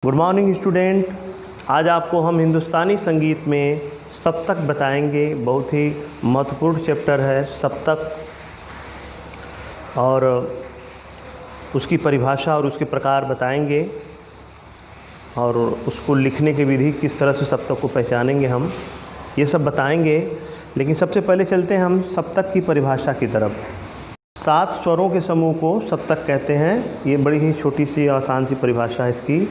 Good morning student. आज आपको हम हिंदुस्तानी संगीत में सप्तक बताएंगे। बहुत ही महत्वपूर्ण चैप्टर है सप्तक, और उसकी परिभाषा और उसके प्रकार बताएंगे और उसको लिखने की विधि, किस तरह से सप्तक को पहचानेंगे हम, ये सब बताएंगे। लेकिन सबसे पहले चलते हैं हम सप्तक की परिभाषा की तरफ। 7 स्वरों के समूह को सप्तक कहते हैं। ये बड़ी ही छोटी सी आसान सी परिभाषा है इसकी।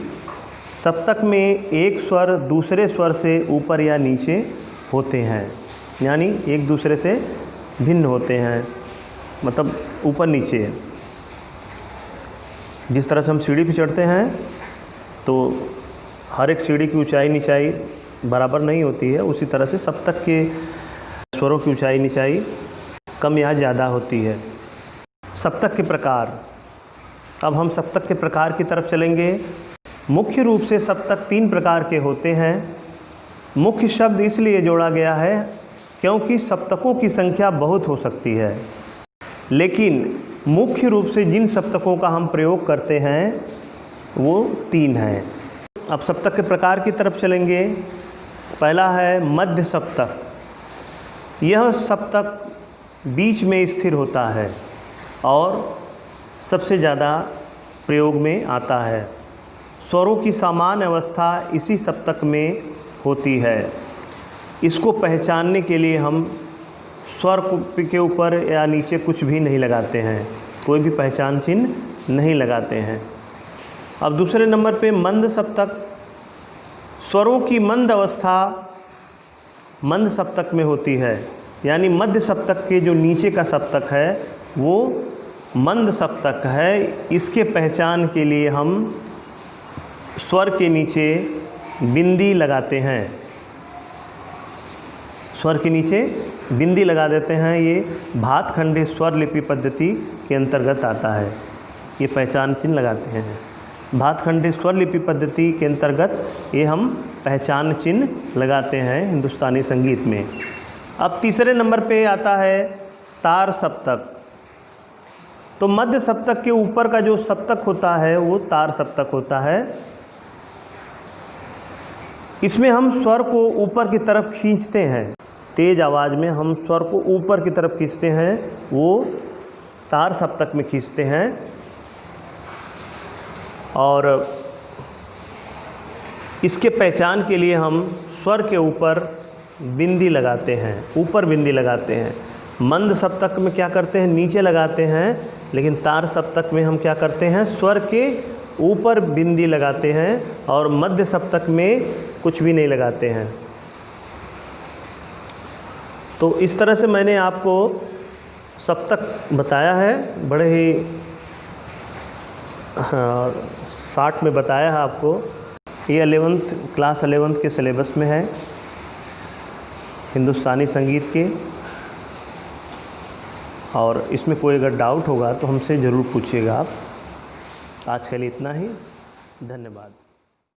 सप्तक में एक स्वर दूसरे स्वर से ऊपर या नीचे होते हैं, यानी एक दूसरे से भिन्न होते हैं, मतलब ऊपर नीचे। जिस तरह से हम सीढ़ी पे चढ़ते हैं तो हर एक सीढ़ी की ऊंचाई नीचाई बराबर नहीं होती है, उसी तरह से सप्तक के स्वरों की ऊंचाई नीचाई कम या ज़्यादा होती है। सप्तक के प्रकार। अब हम सप्तक के प्रकार की तरफ चलेंगे। मुख्य रूप से सप्तक 3 प्रकार के होते हैं। मुख्य शब्द इसलिए जोड़ा गया है क्योंकि सप्तकों की संख्या बहुत हो सकती है, लेकिन मुख्य रूप से जिन सप्तकों का हम प्रयोग करते हैं वो 3 हैं। अब सप्तक के प्रकार की तरफ चलेंगे। पहला है मध्य सप्तक। यह सप्तक बीच में स्थिर होता है और सबसे ज़्यादा प्रयोग में आता है। स्वरों की सामान्य अवस्था इसी सप्तक में होती है। इसको पहचानने के लिए हम स्वर के ऊपर या नीचे कुछ भी नहीं लगाते हैं, कोई भी पहचान चिन्ह नहीं लगाते हैं। अब दूसरे नंबर पे मंद सप्तक। स्वरों की मंद अवस्था मंद सप्तक में होती है, यानी मध्य सप्तक के जो नीचे का सप्तक है वो मंद सप्तक है। इसके पहचान के लिए हम स्वर के नीचे बिंदी लगाते हैं। स्वर के नीचे बिंदी लगा देते हैं। ये भातखंडे स्वर लिपि पद्धति के अंतर्गत आता है। ये पहचान चिन्ह लगाते हैं। भातखंडे स्वर लिपि पद्धति के अंतर्गत ये हम पहचान चिन्ह लगाते हैं हिंदुस्तानी संगीत में। अब तीसरे नंबर पे आता है तार सप्तक। तो मध्य सप्तक के ऊपर का जो सप्तक होता है वो तार सप्तक होता है। इसमें हम स्वर को ऊपर की तरफ खींचते हैं, तेज आवाज़ में हम स्वर को ऊपर की तरफ खींचते हैं, वो तार सप्तक में खींचते हैं। और इसके पहचान के लिए हम स्वर के ऊपर बिंदी लगाते हैं, ऊपर बिंदी लगाते हैं। मंद सप्तक में क्या करते हैं, नीचे लगाते हैं, लेकिन तार सप्तक में हम क्या करते हैं, स्वर के ऊपर बिंदी लगाते हैं और मध्य सप्तक में कुछ भी नहीं लगाते हैं। तो इस तरह से मैंने आपको सप्तक बताया है, बड़े ही शॉर्ट में बताया है आपको। ये क्लास 11th के सिलेबस में है हिंदुस्तानी संगीत के, और इसमें कोई अगर डाउट होगा तो हमसे ज़रूर पूछिएगा आप। आज के लिए इतना ही। धन्यवाद।